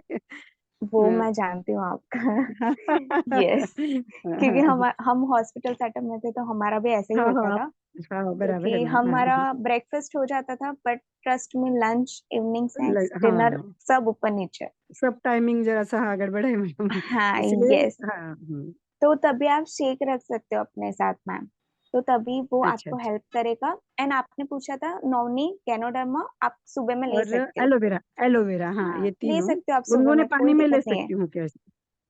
वो मैं जानती हूँ आपका। यस, क्योंकि हम हॉस्पिटल सेटअप में थे तो हमारा भी ऐसे ही हाँ होता हाँ था, हाँ, बराबर है क्योंकि मैम, हमारा हाँ ब्रेकफास्ट हो जाता था, बट ट्रस्ट में लंच, इवनिंग स्नैक्स, डिनर हाँ, सब ऊपर नीचे। सब टाइमिंग जरा सा हाँ गड़बड़ है मैम। हाँ इसलिए यस। हाँ तो तभी आप शेक रख सकते हो अपने साथ मैम, तो तभी वो अच्छा आपको अच्छा। हेल्प करेगा। एंड आपने पूछा था नौनी कैनोडर्मा, आप सुबह में ले और सकते हो। एलोवेरा, एलोवेरा हाँ, हाँ ये ले तीनों सकते हो आप सुबह गुनगुने में, पानी कोई में ले दिक्कत नहीं है। सकती हूँ क्या?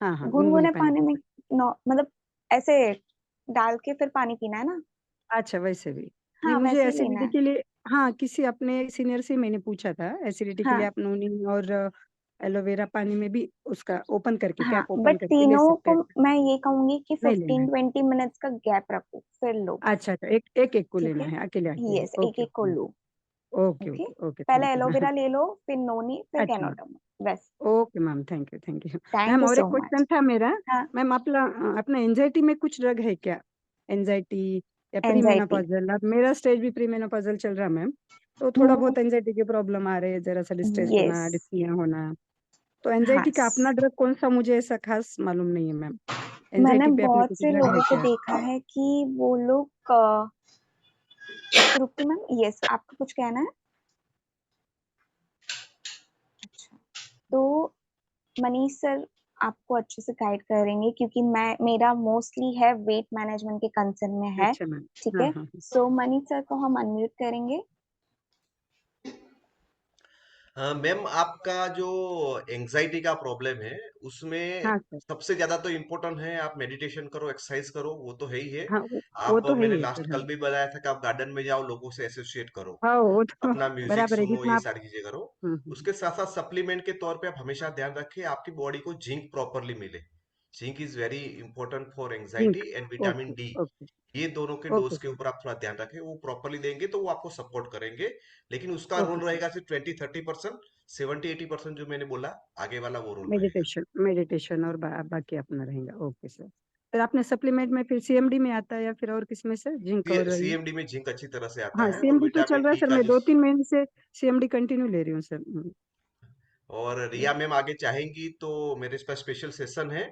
हाँ हाँ, गुनगुने गुनगुने पानी पानी में में मतलब ऐसे डाल के फिर पानी पीना है ना? अच्छा, वैसे भी नहीं, हाँ मुझे वैसे ही लेना एसिडिटी है। के लिए हाँ, किसी अपने सीनियर से मैंने पूछा था, एसिडिटी के लिए हाँ आप नोनी और एलोवेरा पानी में भी उसका ओपन करके, हाँ, कैप ओपन बट करके ले तीनों सकते को हैं? मैं ये कहूंगी कि नहीं लेना 15-20 मिनट्स का गैप रखो फिर लो। है? अच्छा अच्छा, एक एक एक को ठीक लेना है, है, अकेले अकेले? यस, एक ओके एक को ओके लो। ओके ओके, ओके ओके, पहले थैंक यू मैम। एलोवेरा ले लो, फिर नोनी, फिर अच्छा मैम, कैनोडर्मा, बस। Okay ma'am, thank you thank you. Thank ma'am you और एक सो क्वेश्चन मच। था मेरा, हाँ, मैम अपना अपना एंजाइटी में कुछ ड्रग है क्या? एंजाइटी या प्री एंजाइटी। मेनोपॉजल, अब मेरा स्टेज भी प्री मेनोपॉजल चल रहा है मैम, तो थोड़ा बहुत एंजाइटी की प्रॉब्लम आ रही है, जरा सा डिस्ट्रेस यस। होना, डिस्निया होना। तो हाँ, एंजाइटी का अपना ड्रग कौन सा, मुझे ऐसा खास मालूम नहीं है मैम। मैंने एंजाइटी पे अपने बहुत कुछ से ड्रग है लोगों को क्या? देखा है कि वो लोग रुकी मैम, यस, आपको कुछ कहना है? अच्छा, तो मनीष सर आपको अच्छे से गाइड करेंगे, क्योंकि मैं मेरा मोस्टली है वेट मैनेजमेंट के कंसर्न में है। अच्छा मैम, ठीक हाँ है, हाँ सो मनीष सर को हम अनम्यूट करेंगे। मैम, आपका जो एंजाइटी का प्रॉब्लम है उसमें हाँ सर, सबसे ज्यादा तो इम्पोर्टेंट है आप मेडिटेशन करो, एक्सरसाइज करो, वो तो है ही है। हाँ वो आप तो है मैंने ही है लास्ट सर, हाँ कल भी बताया था कि आप गार्डन में जाओ, लोगों से एसोसिएट करो, हाँ वो तो अपना म्यूजिक बराबर है, सुनो, जितना ये आप सारी चीजें करो। हम्म। उसके साथ साथ सप्लीमेंट के तौर पे आप हमेशा ध्यान रखें आपकी बॉडी को जिंक प्रॉपरली मिले। Zinc is very important for zinc, anxiety and vitamin okay D. Okay ये दोनों के ओके डोज के सर, ऊपर आप थोड़ा ध्यान रखें, वो प्रॉपरली देंगे तो वो आपको सपोर्ट करेंगे। लेकिन उसका रोल ओके सर। रहेगा सिर्फ 20-30%। 70-80% जो मैंने बोला आगे वाला वो रोल रहेगा। मेडिटेशन मेडिटेशन और बाकी अपना रहेगा, ओके सर। फिर आपने सप्लीमेंट में फिर सीएमडी में आता है या फिर और किसमें सर, जिंक और ये? सीएमडी में जिंक अच्छी तरह से आता हाँ, है, और सीएमडी तो चल विटामिन रहा है डी सर, का मैं जो 2-3 महीने से सीएमडी कंटिन्यू ले रही हूँ सर। और रिया मैम आगे चाहेंगी तो मेरे पास स्पेशल सेशन है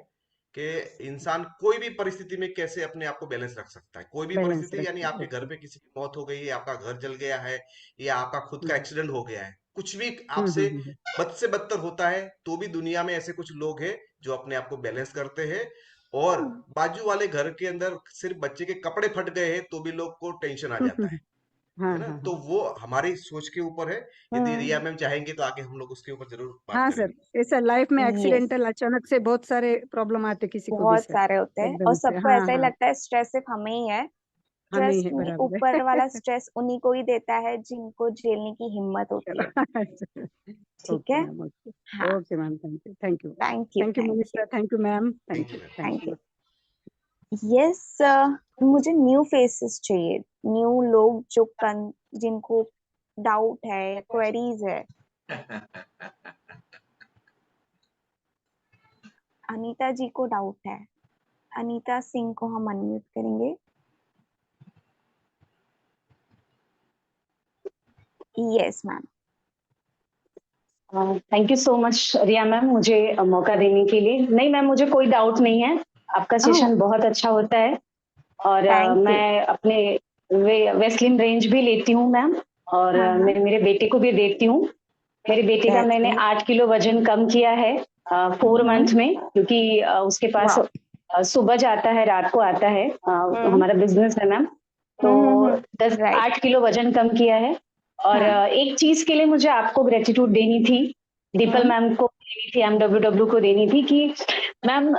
कि इंसान कोई भी परिस्थिति में कैसे अपने आप को बैलेंस रख सकता है। कोई भी बैलेंस परिस्थिति, यानी रखिए, आपके घर ओके। पे किसी की मौत हो गई है, आपका घर जल गया है, या आपका खुद का हम्म एक्सीडेंट हो गया है, कुछ भी हम्म आपसे हम्म हम्म, बद से बदतर होता है, तो भी दुनिया में ऐसे कुछ लोग हैं जो अपने आप को बैलेंस करते हैं। और बाजू वाले घर के अंदर सिर्फ बच्चे के कपड़े फट गए हैं तो भी लोग को टेंशन आ जाता हम्म, हाँ है ना? हाँ तो हाँ वो हमारी सोच के ऊपर है। यदि रिया मैम चाहेंगे तो आगे हम लोग उसके ऊपर जरूर बात हाँ सर, करेंगे। ऐसा लाइफ में यस, एक्सीडेंटल अचानक से बहुत सारे प्रॉब्लम आते किसी को भी बहुत सर, सारे होते हैं और एकदम से, सबको हाँ ऐसा ही हाँ, लगता है स्ट्रेस सिर्फ हमें ही है। हमें ही है, ट्रस्ट मी, बराबर ऊपर वाला है। स्ट्रेस उन्हीं को ही देता है जिनको झेलने की हिम्मत होती है। ठीक ओके है। Ma'am, okay. हाँ, okay ma'am, thank you thank you. Thank you, thank you thank you, minister, thank you ma'am, thank thank you you ma'am. Thank thank you. You. Yes, मुझे न्यू फेसेस चाहिए, न्यू लोग जो जिनको डाउट है या क्वेरीज है। अनीता जी को डाउट है, अनीता सिंह को हम अनम्यूट करेंगे। Yes ma'am. Thank you so much Riya ma'am, मुझे मौका देने के लिए। नहीं मैम, मुझे कोई डाउट नहीं है, आपका ओह सेशन बहुत अच्छा होता है। और थैंक यू मैं अपने वेस्लिन रेंज भी लेती हूँ मैम, और हाँ हाँ मेरे बेटे को भी देखती हूँ। मेरे बेटे का दैट्स मैंने ग्रेट 8 किलो वजन कम किया है 4 मंथ में, क्योंकि उसके पास वाओ सुबह जाता है, रात को आता है। हम्म हमारा बिजनेस है मैम, तो 10 राइट 8 किलो वजन कम किया है। और हाँ एक चीज के लिए मुझे आपको ग्रेटिट्यूड देनी थी, दीपल हम्म मैम को देनी थी, एमडब्ल्यू को देनी थी कि मैम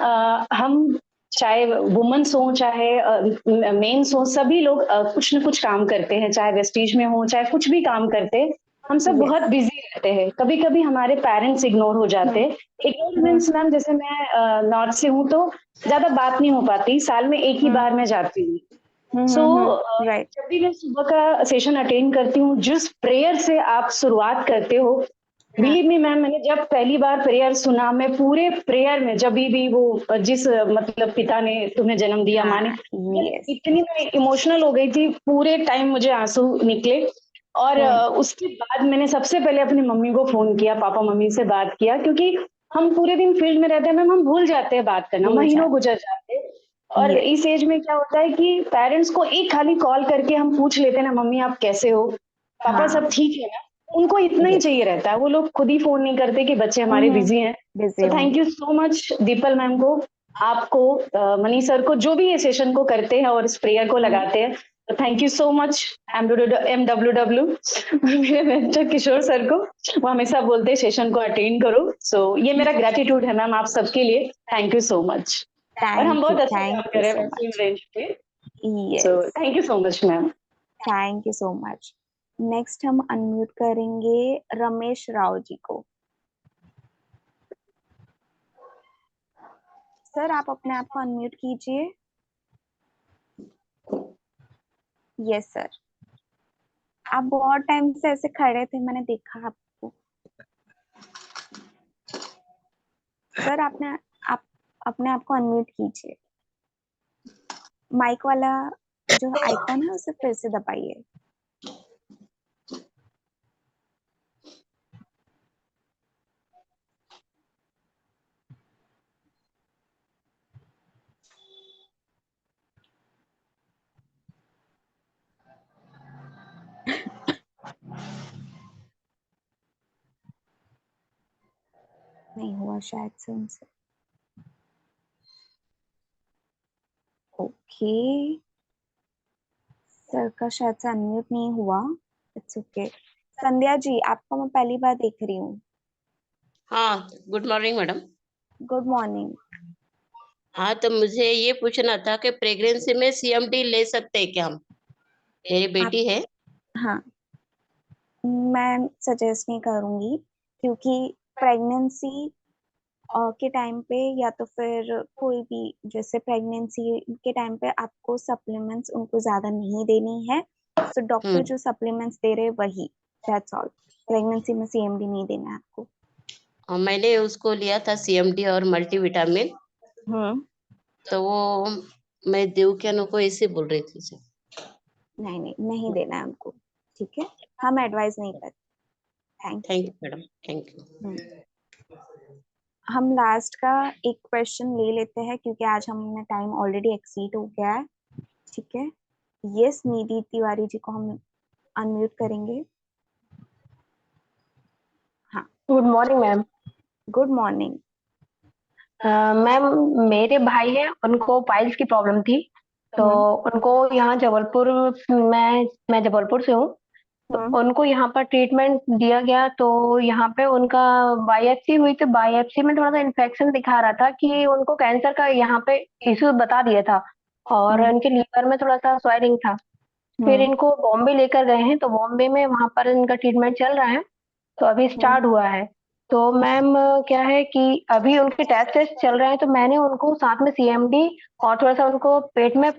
हम चाहे वुमेन्स हो चाहे मेंस हो, सभी लोग कुछ न कुछ काम करते हैं, चाहे वेस्टीज में हो चाहे कुछ भी काम करते हैं। हम सब बहुत यस बिजी रहते हैं, कभी कभी हमारे पेरेंट्स इग्नोर हो जाते हैं। इग्नोर मीन्स मैम, जैसे मैं नॉर्थ से हूँ तो ज्यादा बात नहीं हो पाती, साल में एक ही बार मैं जाती हूँ। सो राइट जब भी मैं सुबह का सेशन अटेंड करती हूँ, जिस प्रेयर से आप शुरुआत करते हो, हाँ बिलीव मी मैम, मैंने जब पहली बार प्रेयर सुना, मैं पूरे प्रेयर में जब भी वो जिस मतलब पिता ने तुम्हें जन्म दिया, माँ ने, हाँ यस इतनी मैं इमोशनल हो गई थी, पूरे टाइम मुझे आंसू निकले। और उसके बाद मैंने सबसे पहले अपनी मम्मी को फोन किया, पापा मम्मी से बात किया, क्योंकि हम पूरे दिन फील्ड में रहते हैं मैम, हम भूल जाते हैं बात करना, भूल महीनों जाते गुजर जाते हैं। और यस इस एज में क्या होता है कि पेरेंट्स को एक खाली कॉल करके हम पूछ लेते हैं ना, मम्मी आप कैसे हो, पापा हाँ सब ठीक है ना, उनको इतना ही यस चाहिए रहता है, वो लोग खुद ही फोन नहीं करते कि बच्चे हमारे बिजी हैं। बिजी तो थैंक होंगे you so much the people ma'am को, आपको, मनीष सर को, जो भी ये सेशन को करते हैं और इस प्रेयर को लगाते हैं। तो thank you so much MW मेरे मेंटर किशोर सर को, वो हमेशा बोलते हैं सेशन को अटेंड करो। सो ये मेरा ग्रेटिट्यूड है मैम आप सबके लिए, थैंक यू सो मच। और हम बहुत अच्छा काम थैंक कर यू रहे हैं सो वैक्सीन मच रेंज पे। So yes thank you so much ma'am. Thank you so much next हम अनम्यूट करेंगे रमेश राव जी को सर आप अपने आप को अनम्यूट कीजिए यस सर आप बहुत टाइम से ऐसे खड़े थे मैंने देखा आपको सर आप अपने आप को अनम्यूट कीजिए माइक वाला जो आइकॉन है उसे फिर से दबाइए नहीं हुआ शायद से उनसे ओके सर का शायद से अनम्यूट नहीं हुआ इट्स ओके संध्या जी आपको मैं पहली बार देख रही हूँ हाँ, good morning madam. Good morning हाँ, तो मुझे ये पूछना था कि प्रेगनेंसी में सीएमडी ले सकते हैं क्या हम? मेरी आप बेटी है। हाँ मैं सजेस्ट नहीं करूंगी क्योंकि प्रेगनेंसी के टाइम पे या तो फिर कोई भी जैसे प्रेगनेंसी के टाइम पे आपको सप्लीमेंट्स उनको ज्यादा नहीं देनी है सो डॉक्टर हम्म। जो सप्लीमेंट्स दे रहे हैं वही दैट्स ऑल प्रेगनेंसी में सीएमडी नहीं देना है आपको और मैंने उसको लिया था सीएमडी और मल्टीविटामिन, हम्म तो वो मैं दूं क्या नको ऐसे बोल रही थी सर। नहीं नहीं नहीं देना है उनको ठीक है हम एडवाइस नहीं करते thank thank you you madam, thank you. हम लास्ट का एक क्वेश्चन ले लेते हैं क्योंकि आज हमने टाइम ऑलरेडी एक्सीड हो गया है ठीक है यस निधि तिवारी जी को हम अनम्यूट करेंगे हाँ good morning ma'am. Good morning ma'am, मेरे भाई हैं, उनको पाइल्स की प्रॉब्लम थी, तो उनको यहाँ जबलपुर, मैं जबलपुर से हूँ, तो उनको यहाँ पर ट्रीटमेंट दिया गया। तो यहाँ पे उनका बायोप्सी हुई, तो बायोप्सी में थोड़ा सा इन्फेक्शन दिखा रहा था कि उनको कैंसर का यहाँ पे इश्यू बता दिया था, और उनके लीवर में थोड़ा सा स्वेलिंग था। फिर इनको बॉम्बे लेकर गए हैं, तो बॉम्बे में वहां पर इनका ट्रीटमेंट चल रहा है, तो अभी स्टार्ट हुआ है। तो मैम क्या है कि अभी उनके टेस्ट टेस्ट चल रहे हैं, तो मैंने उनको साथ में सीएमडी और थोड़ा सा उनको पेट में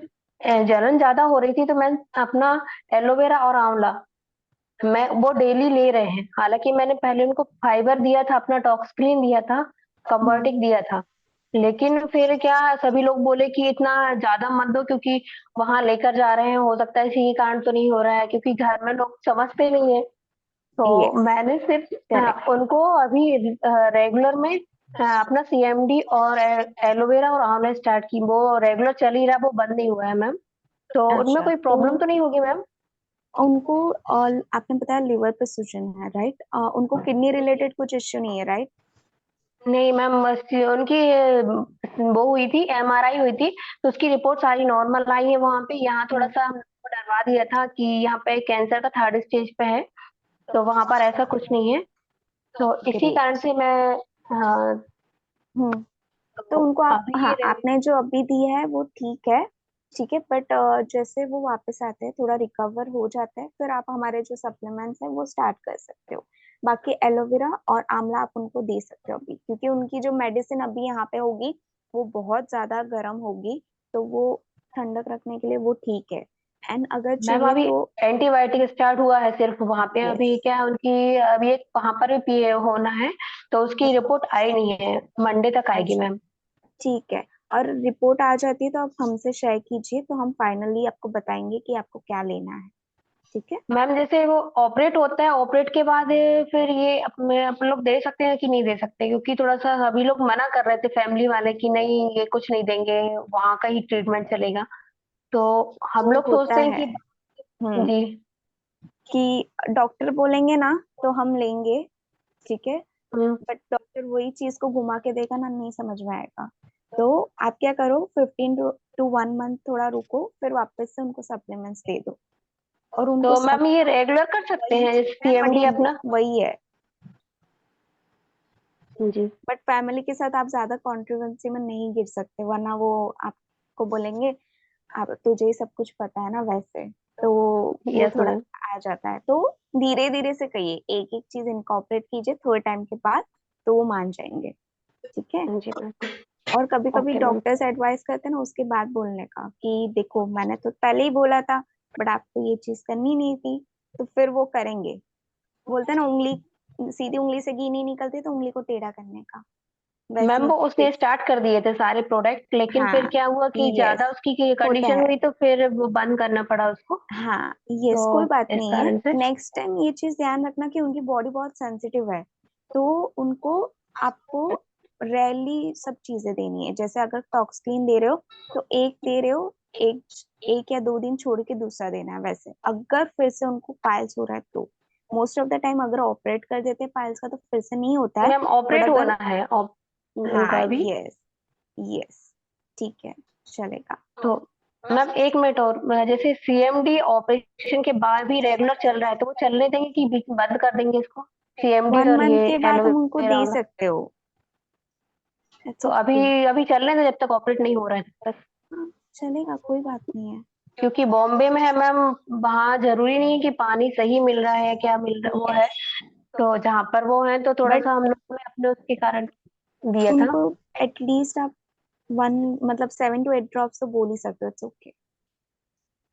जलन ज्यादा हो रही थी, तो मैं अपना एलोवेरा और आंवला मैं वो डेली ले रहे हैं। हालांकि मैंने पहले उनको फाइबर दिया था, अपना टॉक्सक्लीन दिया था, कंबर्टिक दिया था, लेकिन फिर क्या सभी लोग बोले कि इतना ज्यादा मत दो, क्योंकि वहां लेकर जा रहे हैं, हो सकता है इसी के कारण तो नहीं हो रहा है, क्योंकि घर में लोग समझते नहीं है। तो Yes. मैंने सिर्फ Correct. उनको अभी रेगुलर में अपना CMD और एलोवेरा और आंवला स्टार्ट की, वो रेगुलर चल ही रहा, वो बंद नहीं हुआ है मैम। तो उनमें अच्छा, कोई प्रॉब्लम तो नहीं होगी मैम? उनको आपने बताया लिवर पे सूजन है, राइट? उनको किडनी रिलेटेड कुछ इश्यू नहीं है, राइट? नहीं मैम, उनकी वो हुई थी, MRI हुई थी, तो उसकी रिपोर्ट सारी नॉर्मल आई है वहाँ पे। यहाँ थोड़ा सा हमको डरवा दिया था कि यहाँ पे कैंसर का 3rd स्टेज पे है, तो वहाँ पर ऐसा कुछ नहीं है। तो इसी Great. कारण से मैं हाँ, हम्म तो तो उनको आप, अभी हाँ, आपने जो अभी दी है वो ठीक है, ठीक है, बट जैसे वो वापस आते हैं, थोड़ा रिकवर हो जाता है, फिर आप हमारे जो सप्लीमेंट्स हैं वो स्टार्ट कर सकते हो। बाकी एलोवेरा और आंवला आप उनको दे सकते हो अभी, क्योंकि उनकी जो मेडिसिन अभी यहाँ पे होगी वो बहुत ज्यादा गर्म होगी, तो वो ठंडक रखने के लिए वो ठीक है। एंड अगर मैम चाहिए अभी तो एंटीबायोटिक स्टार्ट हुआ है सिर्फ वहाँ पे। यस, अभी क्या उनकी अभी एक वहाँ पर भी पीए होना है, तो उसकी रिपोर्ट आई नहीं है, मंडे तक आएगी अच्छा, मैम। ठीक है। और रिपोर्ट आ जाती है तो आप हमसे शेयर कीजिए, तो हम फाइनली आपको बताएंगे कि आपको क्या लेना है, ठीक है? मैम जैसे वो ऑपरेट होता है, ऑपरेट के बाद फिर ये अपन लोग दे सकते हैं कि नहीं दे सकते? क्योंकि थोड़ा सा सभी लोग मना कर रहे थे फैमिली वाले कि नहीं ये कुछ नहीं देंगे, वहाँ का ही ट्रीटमेंट चलेगा। तो हम वो लोग होता सोचते हैं है, कि हम्म जी। कि डॉक्टर बोलेंगे ना तो हम लेंगे, ठीक है, हम्म, बट डॉक्टर वही चीज को घुमा के देगा ना, नहीं समझ में आएगा। तो आप क्या करो, 15 to 1 month थोड़ा रुको, फिर वापस से उनको सप्लीमेंट्स दे दो, और उनको तो मैम ये सब रेगुलर कर सकते वही हैं चीज है, CMD अपना? वही है। जी। बट फैमिली के साथ आप ज्यादा कॉन्ट्रोवर्सी में नहीं गिर सकते, वरना वो आपको बोलेंगे आप तुझे ही सब कुछ पता है ना, वैसे तो वो यस थोड़ा मैम। आ जाता है। तो धीरे धीरे से कहिए, एक एक चीज इनकॉर्पोरेट कीजिए, 3rd टाइम के बाद तो वो मान जाएंगे, ठीक है? जी मैम। और कभी कभी ओके मैम। डॉक्टर्स एडवाइस करते हैं ना, उसके बाद बोलने का कि देखो मैंने तो पहले ही बोला था, बट आपको ये चीज करनी नहीं थी, तो फिर वो करेंगे। बोलते हैं ना, उंगली सीधी उंगली से घी नहीं निकलती, तो उंगली को टेढ़ा करने का, मैम वैसे ही वो उसने फिक्स। स्टार्ट कर दिए थे सारे प्रोडक्ट, लेकिन फिर हाँ, क्या हुआ कि यस, ज्यादा उसकी होता कंडीशन है। हुई, तो फिर वो बंद करना पड़ा उसको। हाँ, यस, कोई तो बात इस नहीं है। कारण से नेक्स्ट टाइम ये चीज ध्यान रखना कि उनकी बॉडी बहुत सेंसिटिव है, तो उनको आपको रेयरली सब चीजें देनी है। जैसे अगर टॉक्सक्लीन दे रहे हो तो एक दे रहे हो, एक 1 या 2 दिन छोड़ के दूसरा देना है। वैसे अगर फिर से उनको पाइल्स हो रहा है तो मोस्ट ऑफ द टाइम अगर ऑपरेट कर देते हैं पाइल्स का तो फिर से नहीं होता है, मैम बट ऑपरेट अगर, होना है हाँ, उनका भी। यस, यस, ठीक है, चलेगा। तो मैम एक मिनट और, जैसे CMD ऑपरेशन के बाद भी रेगुलर चल रहा है, तो वो चलने देंगे कि बीच में बंद कर देंगे इसको, CMD 1 month और ये के बाद हम उनको एलोवेरा दे वाला? सकते हो, इट्स तो अभी ओके। अभी चलने दो जब तक ऑपरेट नहीं हो रहा है तब तक। हाँ, चलेगा, कोई बात नहीं है। क्योंकि बॉम्बे में है मैम, वहाँ जरूरी नहीं है कि पानी सही मिल रहा है, क्या मिल रहा वो है। यस, तो जहाँ पर वो है तो थोड़ा बट सा हम लोग ने अपने उसके कारण दिया था। उनको एटलीस्ट आप 7 to 8 ड्रॉप्स तो बोल ही सकते हो, इट्स ओके।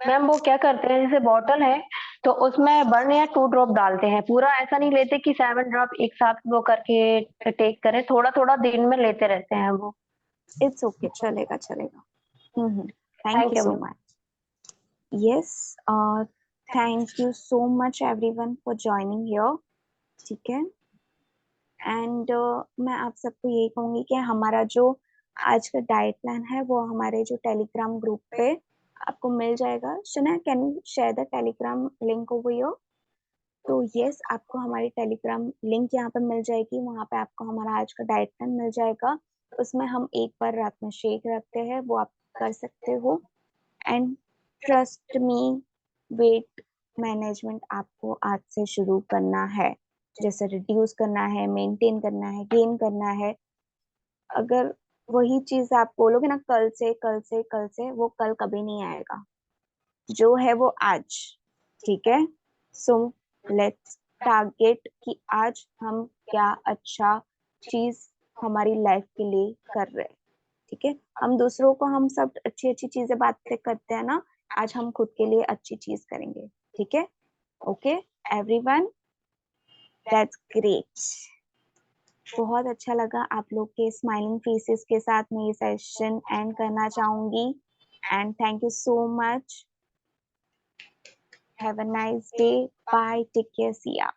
मैम वो क्या करते हैं, जैसे बॉटल है तो उसमें 1 या 2 ड्रॉप डालते हैं, पूरा ऐसा नहीं लेते कि 7 ड्रॉप एक साथ वो करके टेक करें, थोड़ा थोड़ा दिन में लेते रहते हैं वो। इट्स ओके, चलेगा, चलेगा। Thank thank you you so ma'am. Much. Yes, thank you so much everyone for joining here, ठीक है। एंड मैं आप सबको यही कहूंगी कि हमारा जो आज का डाइट प्लान है वो हमारे जो टेलीग्राम ग्रुप पे आपको मिल जाएगा। Shana, can you share the Telegram link over here? तो यस, आपको हमारी टेलीग्राम लिंक यहाँ पे मिल जाएगी, वहाँ पे आपको हमारा आज का डाइट प्लान मिल जाएगा। उसमें हम एक बार रात में शेक रखते हैं, वो आप कर सकते हो। And trust me, weight management आपको आज से शुरू करना है। जैसे रिड्यूस करना है, मेंटेन करना है, गेन करना है। अगर वही चीज आप बोलोगे ना कल से कल से कल से, वो कल कभी नहीं आएगा, जो है वो आज, ठीक है? सो लेट्स टारगेट कि आज हम क्या अच्छा चीज हमारी लाइफ के लिए कर रहे हैं, ठीक है? हम दूसरों को, हम सब अच्छी अच्छी चीजें बातें करते हैं ना, आज हम खुद के लिए अच्छी चीज करेंगे, ठीक है? Okay everyone, that's great. बहुत अच्छा लगा आप लोग के स्माइलिंग फेसेस के साथ मैं ये सेशन एंड करना चाहूंगी। And thank you so much, have a nice day, bye, take care, see या।